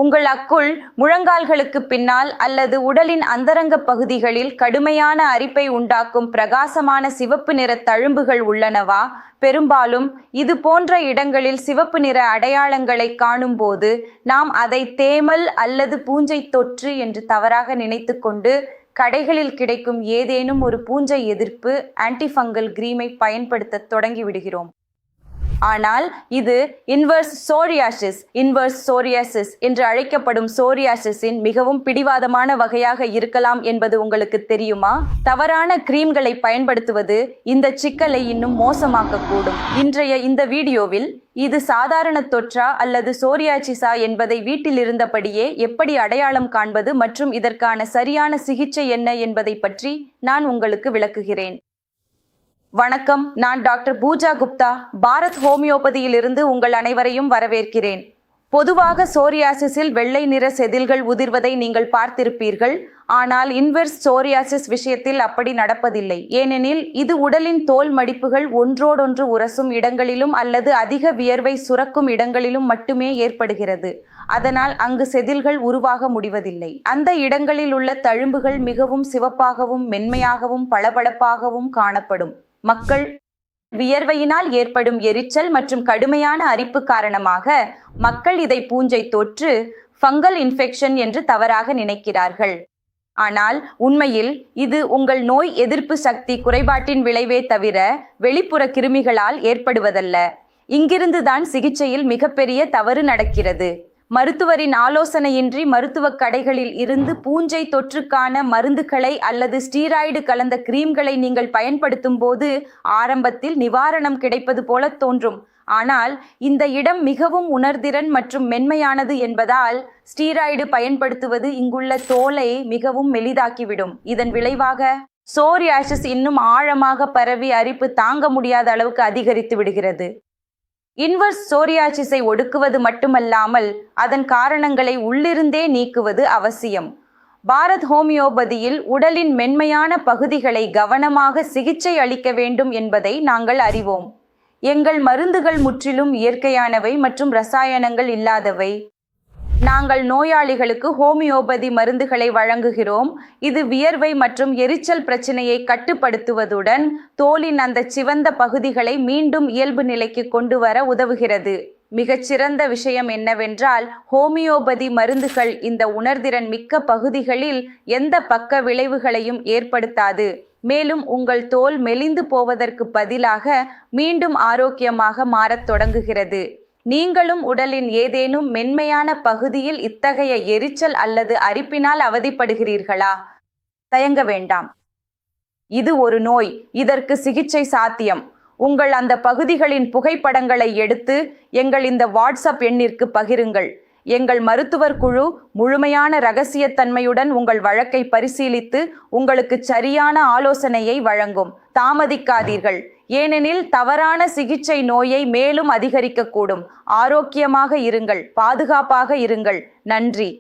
உங்கள் அக்குள் முழங்கால்களுக்கு பின்னால் அல்லது உடலின் அந்தரங்க பகுதிகளில் கடுமையான அரிப்பை உண்டாக்கும் பிரகாசமான சிவப்பு நிற தழும்புகள் உள்ளனவா? பெரும்பாலும் இது போன்ற இடங்களில் சிவப்பு நிற அடையாளங்களை காணும்போது நாம் அதை தேமல் அல்லது பூஞ்சை தொற்று என்று தவறாக நினைத்துக்கொண்டு கடைகளில் கிடைக்கும் ஏதேனும் ஒரு பூஞ்சை எதிர்ப்பு ஆன்டிஃபங்கல் கிரீமை பயன்படுத்த தொடங்கிவிடுகிறோம். ஆனால் இது இன்வர்ஸ் சோரியாசிஸ் என்று அழைக்கப்படும் சோரியாசிஸின் மிகவும் பிடிவாதமான வகையாக இருக்கலாம் என்பது உங்களுக்கு தெரியுமா? தவறான கிரீம்களை பயன்படுத்துவது இந்த சிக்கலை இன்னும் மோசமாக்கக்கூடும். இன்றைய இந்த வீடியோவில் இது சாதாரண தொற்றா அல்லது சோரியாசிஸா என்பதை வீட்டில் இருந்தபடியே எப்படி அடையாளம் காண்பது மற்றும் இதற்கான சரியான சிகிச்சை என்ன என்பதை பற்றி நான் உங்களுக்கு விளக்குகிறேன். வணக்கம், நான் டாக்டர் பூஜா குப்தா, பாரத் ஹோமியோபதியிலிருந்து உங்கள் அனைவரையும் வரவேற்கிறேன். பொதுவாக சோரியாசிஸில் வெள்ளை நிற செதில்கள் உதிர்வதை நீங்கள் பார்த்திருப்பீர்கள். ஆனால் இன்வெர்ஸ் சோரியாசிஸ் விஷயத்தில் அப்படி நடப்பதில்லை. ஏனெனில் இது உடலின் தோல் மடிப்புகள் ஒன்றோடொன்று உரசும் இடங்களிலும் அல்லது அதிக வியர்வை சுரக்கும் இடங்களிலும் மட்டுமே ஏற்படுகிறது. அதனால் அங்கு செதில்கள் உருவாக முடிவதில்லை. அந்த இடங்களில் உள்ள தழும்புகள் மிகவும் சிவப்பாகவும் மென்மையாகவும் பளபளப்பாகவும் காணப்படும். மக்கள் வியர்வையினால் ஏற்படும் எரிச்சல் மற்றும் கடுமையான அரிப்பு காரணமாக மக்கள் இதை பூஞ்சை தொற்று, ஃபங்கல் இன்ஃபெக்ஷன் என்று தவறாக நினைக்கிறார்கள். ஆனால் உண்மையில் இது உங்கள் நோய் எதிர்ப்பு சக்தி குறைபாட்டின் விளைவே தவிர வெளிப்புற கிருமிகளால் ஏற்படுவதல்ல. இங்கிருந்துதான் சிகிச்சையில் மிகப்பெரிய தவறு நடக்கிறது. மருத்துவரின் ஆலோசனையின்றி மருத்துவக் கடைகளில் இருந்து பூஞ்சை தொற்றுக்கான மருந்துகளை அல்லது ஸ்டீராய்டு கலந்த கிரீம்களை நீங்கள் பயன்படுத்தும் போது ஆரம்பத்தில் நிவாரணம் கிடைப்பது போல தோன்றும். ஆனால் இந்த இடம் மிகவும் உணர்திறன் மற்றும் மென்மையானது என்பதால் ஸ்டீராய்டு பயன்படுத்துவது இங்குள்ள தோலை மிகவும் மெலிதாக்கிவிடும். இதன் விளைவாக சோரியாசிஸ் இன்னும் ஆழமாக பரவி அரிப்பு தாங்க முடியாத அளவுக்கு அதிகரித்து விடுகிறது. இன்வர்ஸ் சோரியாசிஸை ஒடுக்குவது மட்டுமல்லாமல் அதன் காரணங்களை உள்ளிருந்தே நீக்குவது அவசியம். பாரத் ஹோமியோபதியில் உடலின் மென்மையான பகுதிகளை கவனமாக சிகிச்சை அளிக்க வேண்டும் என்பதை நாங்கள் அறிவோம். எங்கள் மருந்துகள் முற்றிலும் இயற்கையானவை மற்றும் இரசாயனங்கள் இல்லாதவை. நாங்கள் நோயாளிகளுக்கு ஹோமியோபதி மருந்துகளை வழங்குகிறோம். இது வியர்வை மற்றும் எரிச்சல் பிரச்சனையை கட்டுப்படுத்துவதுடன் தோலின் அந்த சிவந்த பகுதிகளை மீண்டும் இயல்பு நிலைக்கு கொண்டு வர உதவுகிறது. மிகச்சிறந்த விஷயம் என்னவென்றால் ஹோமியோபதி மருந்துகள் இந்த உணர்திறன் மிக்க பகுதிகளில் எந்த பக்க விளைவுகளையும் ஏற்படுத்தாது. மேலும் உங்கள் தோல் மெலிந்து போவதற்கு பதிலாக மீண்டும் ஆரோக்கியமாக மாறத் தொடங்குகிறது. நீங்களும் உடலின் ஏதேனும் மென்மையான பகுதியில் இத்தகைய எரிச்சல் அல்லது அரிப்பினால் அவதிப்படுகிறீர்களா? தயங்க வேண்டாம். இது ஒரு நோய். இதற்கு சிகிச்சை சாத்தியம். உங்கள் அந்த பகுதிகளின் புகைப்படங்களை எடுத்து எங்கள் இந்த வாட்ஸ்அப் எண்ணிற்கு பகிருங்கள். எங்கள் மருத்துவர் குழு முழுமையான இரகசியத்தன்மையுடன் உங்கள் வழக்கை பரிசீலித்து உங்களுக்கு சரியான ஆலோசனையை வழங்கும். தாமதிக்காதீர்கள், ஏனெனில் தவறான சிகிச்சை நோயை மேலும் அதிகரிக்கக்கூடும். ஆரோக்கியமாக இருங்கள், பாதுகாப்பாக இருங்கள். நன்றி.